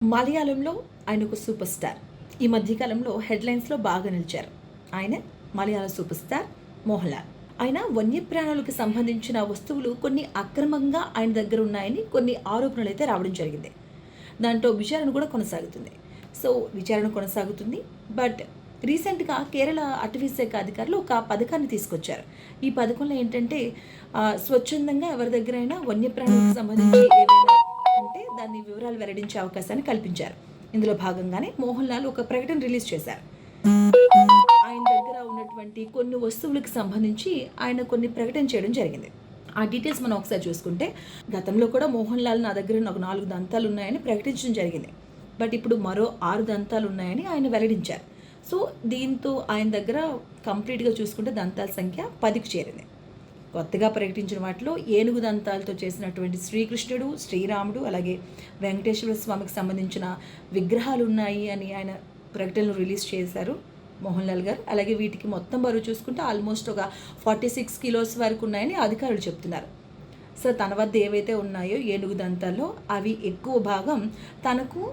మలయాళంలో ఆయన ఒక సూపర్ స్టార్. ఈ మధ్యకాలంలో హెడ్లైన్స్లో బాగా నిలిచారు. ఆయన మలయాళ సూపర్ స్టార్ మోహన్ లాల్. ఆయన వన్యప్రాణులకు సంబంధించిన వస్తువులు కొన్ని అక్రమంగా ఆయన దగ్గర ఉన్నాయని కొన్ని ఆరోపణలు అయితే రావడం జరిగింది. దాంట్లో విచారణ కూడా కొనసాగుతుంది. విచారణ కొనసాగుతుంది. బట్ రీసెంట్గా కేరళ అటవీ శాఖ అధికారులు ఒక పథకాన్ని తీసుకొచ్చారు. ఈ పథకంలో ఏంటంటే స్వచ్ఛందంగా ఎవరి దగ్గరైనా వన్యప్రాణులకు సంబంధించి ఏవైనా ఉంటే దాన్ని వివరాలు వెల్లడించే అవకాశాన్ని కల్పించారు. ఇందులో భాగంగానే మోహన్ లాల్ ఒక ప్రకటన రిలీజ్ చేశారు. ఆయన దగ్గర ఉన్నటువంటి కొన్ని వస్తువులకు సంబంధించి ఆయన కొన్ని ప్రకటన చేయడం జరిగింది. ఆ డీటెయిల్స్ మనం ఒకసారి చూసుకుంటే, గతంలో కూడా మోహన్ లాల్ నా దగ్గర ఒక 4 దంతాలు ఉన్నాయని ప్రకటించడం జరిగింది. బట్ ఇప్పుడు మరో 6 దంతాలు ఉన్నాయని ఆయన వెల్లడించారు. దీంతో ఆయన దగ్గర కంప్లీట్గా చూసుకుంటే దంతాల సంఖ్య 10కి చేరింది. కొత్తగా ప్రకటించిన వాటిలో ఏనుగు దంతాలతో చేసినటువంటి శ్రీకృష్ణుడు, శ్రీరాముడు, అలాగే వెంకటేశ్వర స్వామికి సంబంధించిన విగ్రహాలు ఉన్నాయి అని ఆయన ప్రకటనలు రిలీజ్ చేశారు మోహన్ లాల్ గారు. అలాగే వీటికి మొత్తం బరువు చూసుకుంటే ఆల్మోస్ట్ ఒక 46 కిలోస్ వరకు ఉన్నాయని అధికారులు చెప్తున్నారు. తన వద్ద ఏవైతే ఉన్నాయో ఏనుగు దంతాల్లో అవి ఎక్కువ భాగం తనకు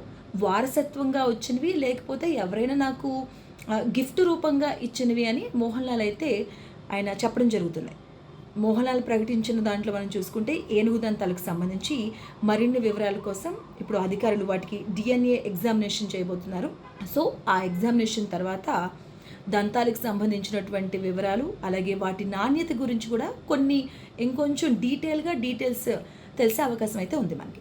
వారసత్వంగా వచ్చినవి, లేకపోతే ఎవరైనా నాకు గిఫ్ట్ రూపంగా ఇచ్చినవి అని మోహన్ లాల్ అయితే ఆయన చెప్పడం జరుగుతుంది. మోహన్ లాల్ ప్రకటించిన దాంట్లో మనం చూసుకుంటే ఏనుగు దంతాలకు సంబంధించి మరిన్ని వివరాల కోసం ఇప్పుడు అధికారులు వాటికి DNA ఎగ్జామినేషన్ చేయబోతున్నారు. ఆ ఎగ్జామినేషన్ తర్వాత దంతాలకు సంబంధించినటువంటి వివరాలు, అలాగే వాటి నాణ్యత గురించి కూడా కొన్ని ఇంకొంచెం డీటెయిల్స్ తెలిసే అవకాశం అయితే ఉంది మనకి.